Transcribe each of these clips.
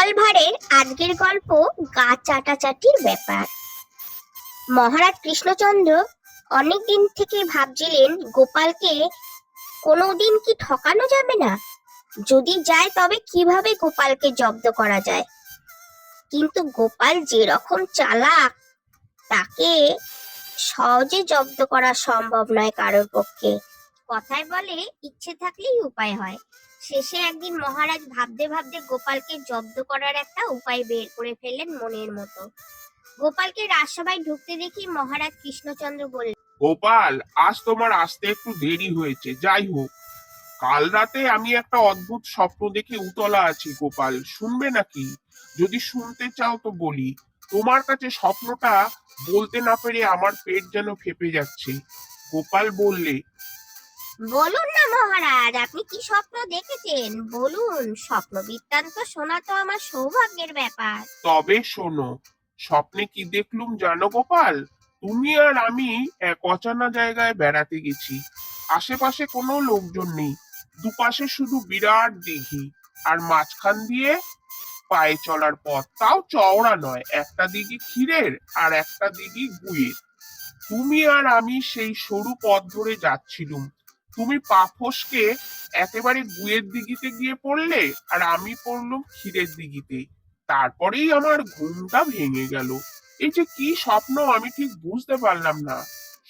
গোপাল ভাঁড়ের আজকের গল্প গা চাটাচাটির ব্যাপার। মহারাজ কৃষ্ণচন্দ্র অনেকদিন থেকে ভাবছিলেন গোপালকে কোনোদিন কি ঠকানো যাবে না, যদি যায় তবে কিভাবে গোপালকে জব্দ করা যায়। কিন্তু গোপাল যেরকম চালাক, তাকে সহজে জব্দ করা সম্ভব নয় কারোর পক্ষে। কথায় বলে ইচ্ছে থাকলেই উপায় হয়। শেষে একদিন মহারাজ ভাবতে ভাবতে গোপালকে জব্দ করার একটা উপায় বের করে ফেললেন মনের মতো। গোপালকে রাজসভায় ঢুকতে দেখি মহারাজ কৃষ্ণচন্দ্র বললেন, গোপাল, আজ তোমার আসতে একটু দেরি হয়েছে। যাই হোক, কাল রাতে আমি একটা অদ্ভুত স্বপ্ন দেখে উতলা আছি। গোপাল, শুনবে নাকি? যদি শুনতে চাও তো বলি। তোমার কাছে স্বপ্নটা বলতে না পেরে আমার পেট যেন ফেপে যাচ্ছে। গোপাল বললে, বলুন না মহারাজ, আপনি কি স্বপ্ন দেখেছেন বলুন। স্বপ্ন বৃত্তান্ত শোনা তো আমার সৌভাগ্যের ব্যাপার। তবে শোনো, স্বপ্নে কি দেখলুম জানো গোপাল? তুমি আর আমি এক অজানা জায়গায় বেড়াতে গেছি। আশেপাশে কোনো লোকজন নেই, দুপাশে শুধু বিরাট দিঘি, আর মাঝখান দিয়ে পায়ে চলার পথ, তাও চওড়া নয়। একটা দিঘি ক্ষীরের আর একটা দিঘি গুয়ের। তুমি আর আমি সেই সরু পথ ধরে যাচ্ছিলুম। তুমি পা ফসকে একেবারে গুয়ের দিঘিতে গিয়ে পড়লে, আর আমি পড়লুম ক্ষীরের দিঘিতে। তারপরেই আমার ঘুমটা ভেঙে গেল। এই যে কি স্বপ্ন, আমি ঠিক বুঝতে পারলাম না।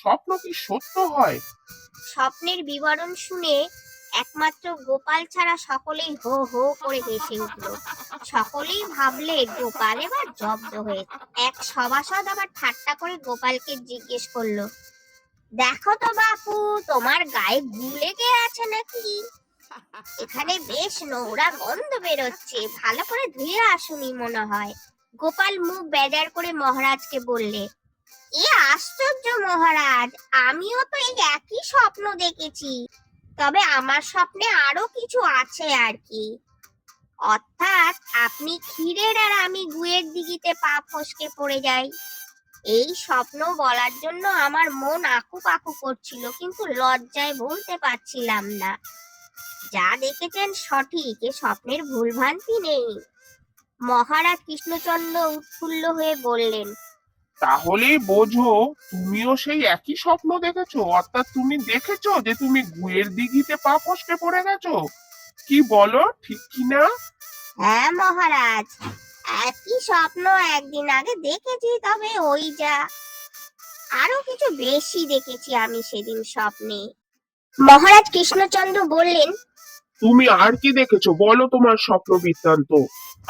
স্বপ্ন কি সত্য হয়? স্বপ্নের বিবরণ শুনে একমাত্র গোপাল ছাড়া সকলেই হো হো করে হেসে উঠল। সকলেই ভাবলে গোপাল এবার জব্দ হয়েছে। এক সভাসদ আবার ঠাট্টা করে গোপালকে জিজ্ঞেস করলো, দেখো তো বাপু, তোমার গায়ে গু লেগে আছে নাকি? এখানে বেশ নোংরা গন্ধ বেরোচ্ছে, ভালো করে ধুয়ে আসুনি মনে হয়। গোপাল মুখ বেজার করে মহারাজকে বললে, এ আশ্চর্য মহারাজ, আমিও তো এই একই স্বপ্ন দেখেছি, তবে আমার স্বপ্নে আরো কিছু আছে আর কি। অর্থাৎ আপনি ক্ষীরের আর আমি গুয়ের দিঘিতে পা ফসকে পড়ে যাই। এই স্বপ্ন বলার জন্য আমার মন আকুপাকু করছিল, কিন্তু লজ্জায় বলতে পারছিলাম না। যা দেখেছেন সঠিক, এ স্বপ্নের ভুলভ্রান্তি নেই। মহারাজ কৃষ্ণচন্দ্র উৎফুল্ল হয়ে বললেন, তাহলেই বোঝো তুমিও সেই একই স্বপ্ন দেখেছো। অর্থাৎ তুমি দেখেছো যে তুমি গুয়ের দিঘিতে পা ফসকে পড়ে গেছো। কি বলো, ঠিক কি না? হ্যাঁ মহারাজ, একই স্বপ্ন একদিন আগে দেখেছি, তবে ওই যা আরো কিছু বেশি দেখেছি আমি সেদিন স্বপ্নে। মহারাজ কৃষ্ণচন্দ্র বললেন, তুমি আর কি দেখেছো বলো তোমার স্বপ্ন বৃত্তান্ত।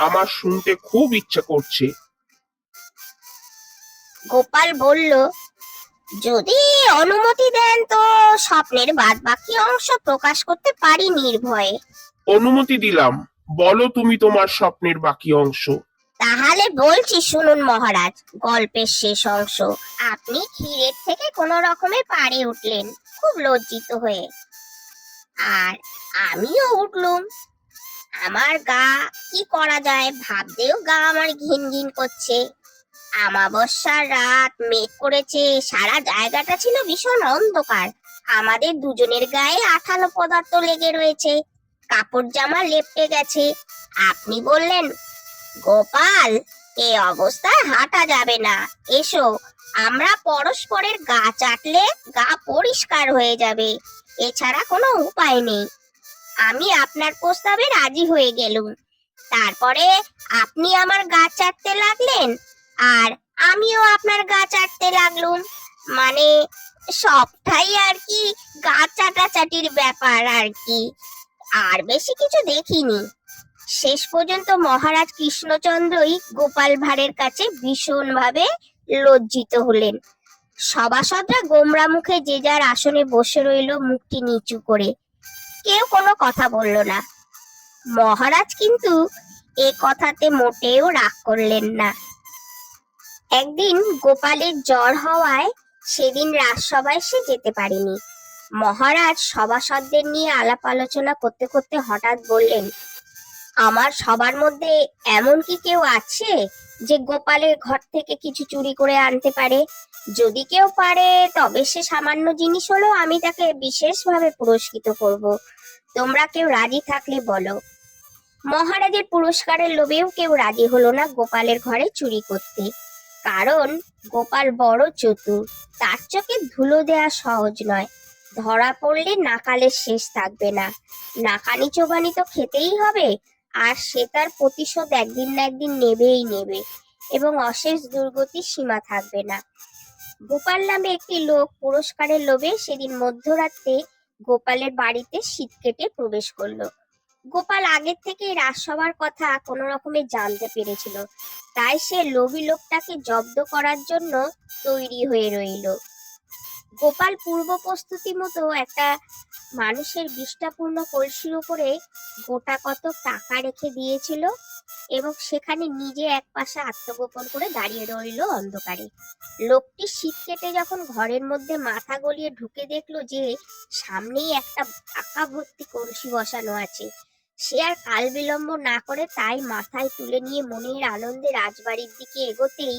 আমার শুনতে খুব ইচ্ছে করছে। গোপাল বলল, যদি অনুমতি দেন তো স্বপ্নের বাদ বাকি অংশ প্রকাশ করতে পারি নির্ভয়ে। অনুমতি দিলাম, বলো তুমি তোমার স্বপ্নের বাকি অংশ। তাহলে বলছি শুনুন মহারাজ, গল্পের শেষ অংশ। আপনি ক্ষীরের থেকে কোনো রকমে পাড়ে উঠলেন খুব লজ্জিত হয়ে, আর আমিও উঠলুম। আমার গা, কি করা যায় ভাবতেও গা আমার ঘিন ঘিন করছে। আমাবস্যার রাত, মেঘ করেছে, সারা জায়গাটা ছিল ভীষণ অন্ধকার। আমাদের দুজনের গায়ে আঠালো পদার্থ লেগে রয়েছে, কাপড় জামা লেপটে গেছে। আপনি বললেন, গোপাল, এ অবস্থায় হাঁটা যাবে না, এসো আমরা পরস্পরের গা চাটলে গা পরিষ্কার হয়ে যাবে, এছাড়া কোনো উপায় নেই। আমি আপনার প্রস্তাবে রাজি হয়ে গেলুম। তারপরে আপনি আমার গা চাটতে লাগলেন, আর আমিও আপনার গা চাটতে লাগলুম। মানে সবটাই আর কি গা চাটাচাটির ব্যাপার আর কি, আর বেশি কিছু দেখিনি। শেষ পর্যন্ত মহারাজ কৃষ্ণচন্দ্রই গোপাল ভাঁড়ের কাছে ভীষণ ভাবে লজ্জিত হলেন। সভাসদরা গোমরা মুখে যে যার আসনে বসে রইল, মুখটি নিচু করে। কেউ কোনো কথা বলল না। মহারাজ কিন্তু এ কথাতে মোটেও রাগ করলেন না। একদিন গোপালের জ্বর হওয়ায় সেদিন রাজসভায় সে যেতে পারেনি। মহারাজ সভাসদদের নিয়ে আলাপ আলোচনা করতে করতে হঠাৎ বললেন, আমার সবার মধ্যে এমন কি কেউ আছে যে গোপালের ঘর থেকে কিছু চুরি করে আনতে পারে? যদি কেউ পারে তবে সে সামান্য জিনিস হলেও আমি তাকে বিশেষভাবে পুরস্কৃত করব। তোমরা কেউ রাজি থাকলে বলো। মহারাজের পুরস্কারের লোভেও কেউ রাজি হলো না গোপালের ঘরে চুরি করতে, কারণ গোপাল বড় চতুর। তার চোখে ধুলো দেয়া সহজ নয়। ধরা পড়লে নাকালের শেষ থাকবে না। নাকানি চোবানি তো খেতেই হবে, আর সে তার প্রতিশোধ একদিন না একদিন নেবেই নেবে, এবং অশেষ দুর্গতির সীমা থাকবে না। গোপাল নামে একটি লোক পুরস্কারের লোভে সেদিন মধ্যরাতে গোপালের বাড়িতে শীত কেটে প্রবেশ করলো। গোপাল আগের থেকেই রাজসভার কথা কোনো রকমে জানতে পেরেছিল, তাই সে লোভী লোকটাকে জব্দ করার জন্য তৈরি হয়ে রইল। গোপাল পূর্ব প্রস্তুতি মতো একটা মানুষের বিষ্ঠাপূর্ণ কলসির উপরে গোটা কত টাকা রেখে দিয়েছিল, এবং সেখানে নিজে একপাশে আত্মগোপন করে দাঁড়িয়ে রইল অন্ধকারে। লোকটি শীত কেটে যখন ঘরের মধ্যে মাথা গলিয়ে ঢুকে দেখলো যে সামনেই একটা টাকা ভর্তি কলসি বসানো আছে, সে আর কাল বিলম্ব না করে তাই মাথায় তুলে নিয়ে মনের আনন্দে রাজবাড়ির দিকে এগোতেই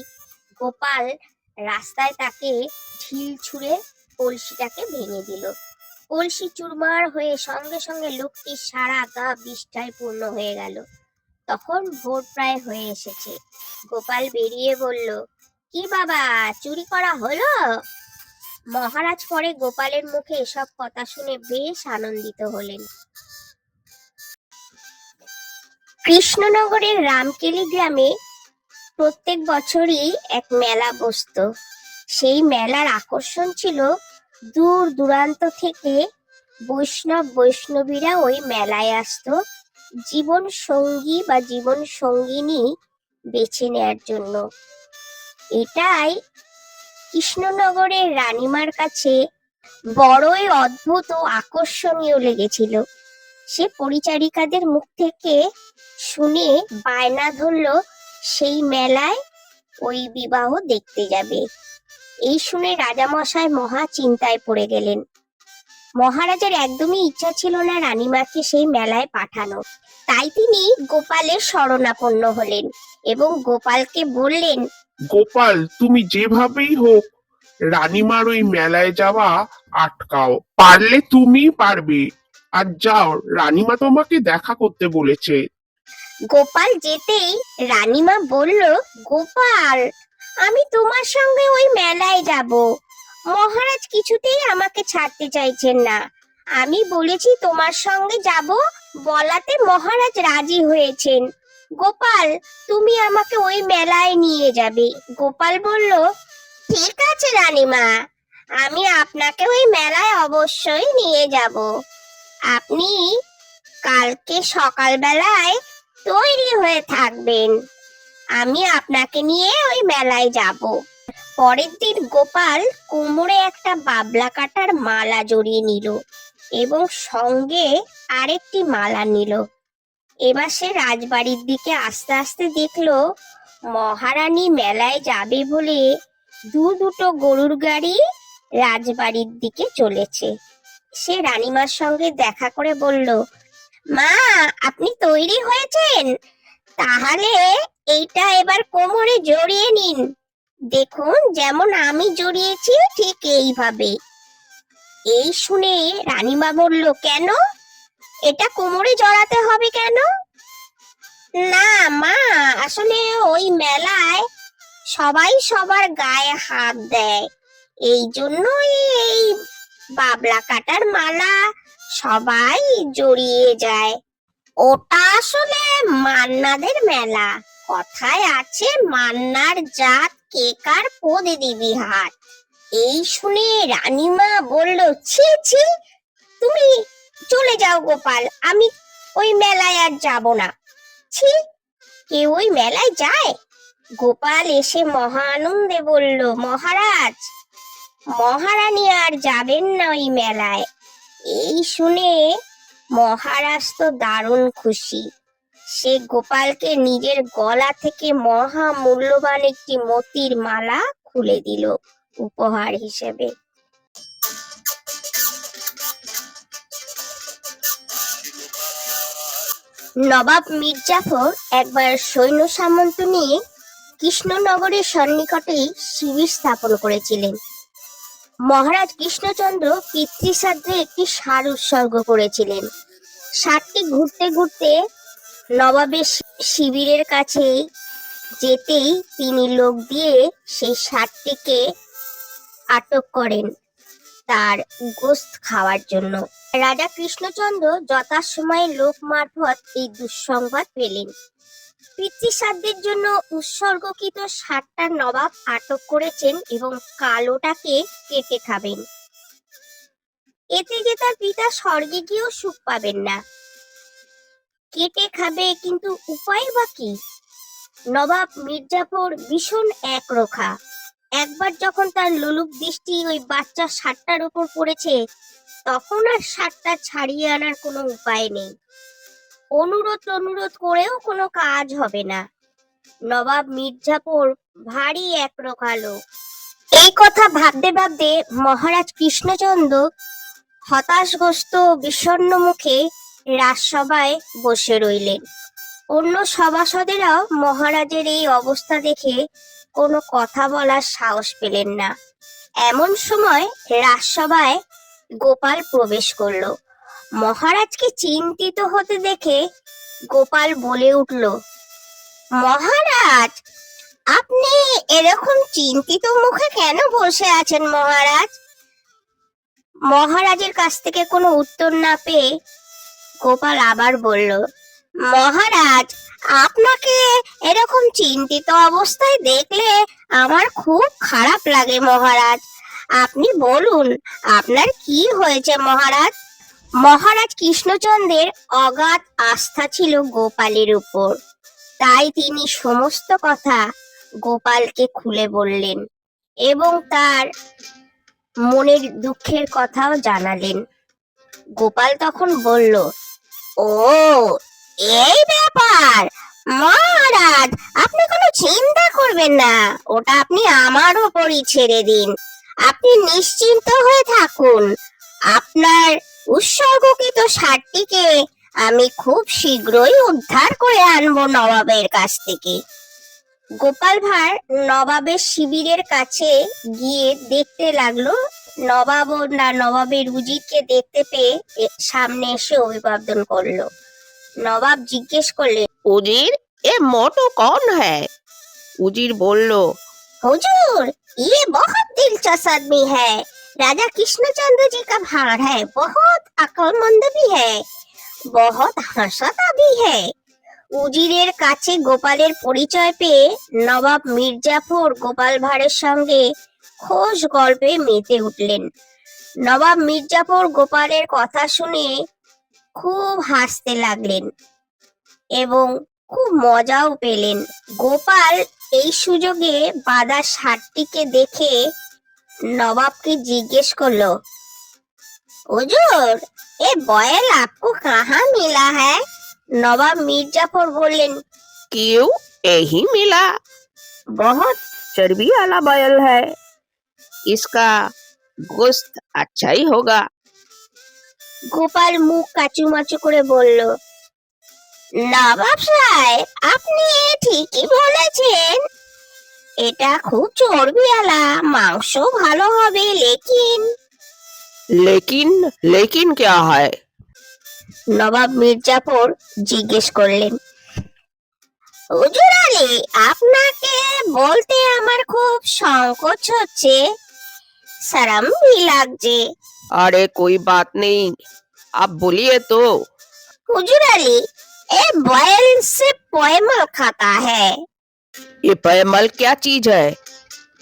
গোপাল রাস্তায় তাকে ঢিল ছুঁড়ে কলসিটাকে ভেঙে দিল। কলসি চুরমার হয়ে সঙ্গে সঙ্গে লোকটির সারা গা বিষ্ঠায় পূর্ণ হয়ে গেল। তখন ভোর প্রায় হয়ে এসেছে। গোপাল বেরিয়ে বলল, কি বাবা, চুরি করা হলো? মহারাজ পরে গোপালের মুখে এসব কথা শুনে বেশ আনন্দিত হলেন। কৃষ্ণনগরের রামকেলি গ্রামে প্রত্যেক বছরই এক মেলা বসতো। সেই মেলার আকর্ষণ ছিল দূর দূরান্ত থেকে বৈষ্ণবীরা ওই মেলায় আসতো জীবন সঙ্গী বা জীবন সঙ্গিনী বেছে নেয়ার জন্য। এটাই কৃষ্ণনগরের রানীমার কাছে বড়ই অদ্ভুত ও আকর্ষণীয় লেগেছিল। সে পরিচারিকাদের মুখ থেকে শুনে বায়না ধরলো সেই মেলায় ওই বিবাহ দেখতে যাবে। এই শুনে রাজামশাই মহা চিন্তায় পড়ে গেলেন। মহারাজের একদমই ইচ্ছা ছিল না রানীমাকে সেই মেলায় পাঠানো, তাই তিনি গোপালের শরণাপন্ন হলেন এবং গোপালকে বললেন, গোপাল, তুমি যেভাবেই হোক রানীমার ওই মেলায় যাওয়া আটকাও। পারলে তুমি পারবে। আর যাও, রানীমা তোমাকে দেখা করতে বলেছে। গোপাল যেতেই রানীমা বলল, গোপাল, আমি তোমার সঙ্গে ওই মেলায় যাব। মহারাজ কিছুতেই আমাকে ছাড়তে চাইছেন না। আমি বলেছি তোমার সঙ্গে যাব, বলাতে মহারাজ রাজি হয়েছেন। গোপাল, তুমি আমাকে ওই মেলায় নিয়ে যাবে। গোপাল বলল, ঠিক আছে রানীমা, আমি আপনাকে ওই মেলায় অবশ্যই নিয়ে যাব। আপনি কালকে সকালবেলায় তৈরি হয়ে থাকবেন, আমি আপনাকে নিয়ে ওই মেলায় যাব। পরের দিন গোপাল কোমরে একটা বাবলা কাটার মালা জড়িয়ে নিল এবং সঙ্গে আরেকটি মালা নিল। এবার সে রাজবাড়ির দিকে আস্তে আস্তে দেখলো মহারানী মেলায় যাবে বলে দুটো গরুর গাড়ি রাজবাড়ির দিকে চলেছে। সে রানীমার সঙ্গে দেখা করে বলল, মা, আপনি তৈরি হয়েছেন? তাহলে এইটা এবার কোমরে জড়িয়ে নিন। দেখুন, যেমন আমি জড়িয়েছি ঠিক এইভাবে। এই শুনে রানীমা বলল, কেন, এটা কোমরে জড়াতে হবে কেন? না মা, আসলে ওই মেলায় সবাই সবার গায়ে হাত দেয়, এই জন্যই এই বাবলা কাটার মালা সবাই জড়িয়ে যায়। ওটা আসলে মান্নাদের মেলা। কথায় আছে, মান্নার জাত কে কার পদে দিবি হাত। এই শুনে রানীমা বলল, ছি ছি, তুমি চলে যাও গোপাল, আমি ওই মেলায় আর যাব না। ছি, কেউ ওই মেলায় যায়? গোপাল এসে মহা আনন্দে বলল, মহারাজ, মহারানী আর যাবেন না ওই মেলায়। এই শুনে মহারাজ তো দারুণ খুশি। সে গোপালকে নিজের গলা থেকে মহা মূল্যবান একটি মতির মালা খুলে দিল উপহার হিসেবে। নবাব মির্জাফর একবার সৈন্য সামন্ত নিয়ে কৃষ্ণনগরের সন্নিকটেই শিবির স্থাপন করেছিলেন। মহারাজ কৃষ্ণচন্দ্র পিতৃশ্রাদ্ধে একটি ষাঁড় উৎসর্গ করেছিলেন। ষাঁড়টি ঘুরতে ঘুরতে নবাবের শিবিরের কাছে যেতেই তিনি লোক দিয়ে সেই ষাটটিকে আটক করেন তার গোশত খাওয়ার জন্য। রাজা কৃষ্ণচন্দ্র যথাসময়ে লোক মারফত এই দুঃসংবাদ পেলেন। পিতৃশ্রাদ্ধের জন্য উৎসর্গকৃত 60টা নবাব আটক করেছেন এবং কালোটাকে কেটে খাবেন। এতে যে তার পিতা স্বর্গে গিয়েও সুখ পাবেন না। কেটে খাবে, কিন্তু উপায় বা কি? নবাব মির্জাফর ভীষণ একরোখা। একবার যখন তার লোলুপ দৃষ্টি ওই বাচ্চা 60টার উপর পড়েছে, তখন আর 60টা ছাড়িয়ে আনার কোনো উপায় নেই। অনুরোধ করেও কোনো কাজ হবে না। নবাব মির্জাফর ভারী একরোখা লোক। এই কথা ভাবতে ভাবতে মহারাজ কৃষ্ণচন্দ্র হতাশগ্রস্ত বিষণ্ণ মুখে রাজসভায় বসে রইলেন। অন্য সভাসদেরাও মহারাজের এই অবস্থা দেখে কোনো কথা বলার সাহস পেলেন না। এমন সময় রাজসভায় গোপাল প্রবেশ করলো। মহারাজকে চিন্তিত হতে দেখে গোপাল বলে উঠল, মহারাজ, আপনি এরকম চিন্তিত মুখে কেন বসে আছেন মহারাজ? মহারাজের কাছ থেকে কোনো উত্তর না পেয়ে গোপাল আবার বলল, মহারাজ, আপনাকে এরকম চিন্তিত অবস্থায় দেখলে আমার খুব খারাপ লাগে মহারাজ। আপনি বলুন, আপনার কি হয়েছে মহারাজ? মহারাজ কৃষ্ণচন্দ্রের অগাধ আস্থা ছিল গোপালের উপর, তাই তিনি সমস্ত কথা গোপালকে খুলে বললেন এবং তার মনের দুঃখের কথাও জানালেন। গোপাল তখন বলল, ও, এই ব্যাপার! মহারাজ, আপনি কোনো চিন্তা করবেন না, ওটা আপনি আমার উপরই ছেড়ে দিন। আপনি নিশ্চিন্ত হয়ে থাকুন। আপনার উৎসর্গকৃত ষাটটিকে আমি খুব শীঘ্রই উদ্ধার করে আনবো নবাবের কাছ থেকে। গোপাল ভাঁড় নবাবের শিবিরের কাছে গিয়ে দেখতে লাগলো। নবাবের উজিরকে দেখতে পেয়ে সামনে এসে অভিবাদন করলো। নবাব জিজ্ঞেস করলেন, उजीर, ये मोटू कौन है? उजीर बोल लो। हुजूर, ये बहुत दिलचस्प आदमी है। राजा कृष्णचंद्र जी का भाण है। बहुत अक्लमंद भी है, बहुत हंसता भी है। উজিরের কাছে গোপালের পরিচয় পেয়ে নবাব মির্জাফর গোপাল ভাঁড়ের সঙ্গে খোশ গল্পে মেতে উঠলেন। নবাব মির্জাফর গোপালের কথা শুনে খুব হাসতে লাগলেন এবং খুব মজাও পেলেন। গোপাল এই সুযোগে বাঁধা ষাটটিকে দেখে নবাবকে জিজ্ঞেস করলো, হুজুর, এ বয়েল আপকো কাহা মিলা হ্যায়? নবাব মির্জাফর বললেন, क्यों, यही मिला। बहुत चर्बी वाला बैल है, इसका गोश्त अच्छा ही होगा। গোপাল মুখ কাচুমাচু করে বলল, নবাব সাহেব, আপনি ঠিকই বলেছেন, এটা খুব চর্বিওয়ালা, মাংস ভালো হবে, लेकिन लेकिन क्या है? নবাব মির্জাফর জিজ্ঞেস করলেন। হুজুর আলী, আপনাকে বলতে আমার খুব সংকোচ হচ্ছে, শরম भी লাগছে। अरे कोई बात नहीं, आप बोलिए तो। হুজুর আলী, ए बैल से पयमल खाता है। ये पैमल क्या चीज है?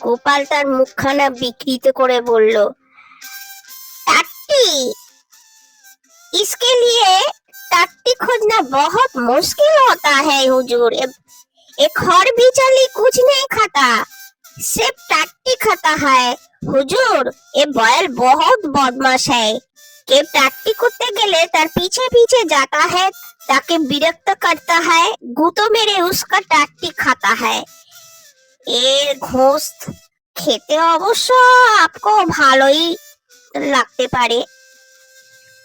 গোপাল তার মুখখানা বিকৃত করে বলল, टाट्टी। इसके लिए टाट्टी खोजना बहुत मुश्किल होता है हुजूर। एक और भी चली कुछ नहीं खाता, सिर्फ टाट्टी खाता है। हुजूर, ये बैल बहुत बदमाश है। के टाट्टी कुत्ते गेले तार पीछे पीछे जाता है, ताके विरक्त करता है, गुतो मेरे उसका टाट्टी खाता है। এর ঘোস্ত খেতে অবশ্য আপকো ভালোই লাগতে পারে।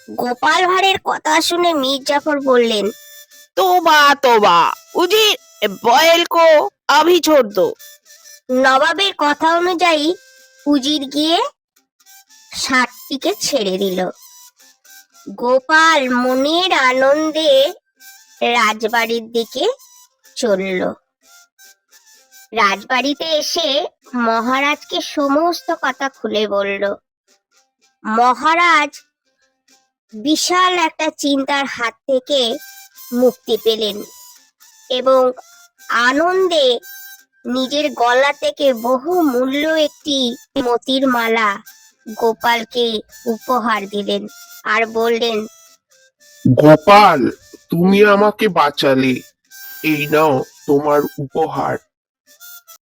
গোপাল ভাঁড়ের কথা শুনে মির্জাফর বললেন, तोबा तोबा, उजीर, ये बैल को अभी छोड़ दो। নবাবের কথা অনুযায়ী উজির গিয়ে ষাটটিকে ছেড়ে দিল। গোপাল মনের আনন্দে রাজবাড়ির দিকে চলল। রাজবাড়িতে এসে মহারাজকে সমস্ত কথা খুলে বলল। মহারাজ বিশাল একটা চিন্তার হাত থেকে মুক্তি পেলেন এবং আনন্দে নিজের গলা থেকে বহু মূল্য একটি মতির মালা গোপালকে উপহার দিলেন আর বললেন, গোপাল, তুমি আমাকে বাঁচালে, এই নাও তোমার উপহার।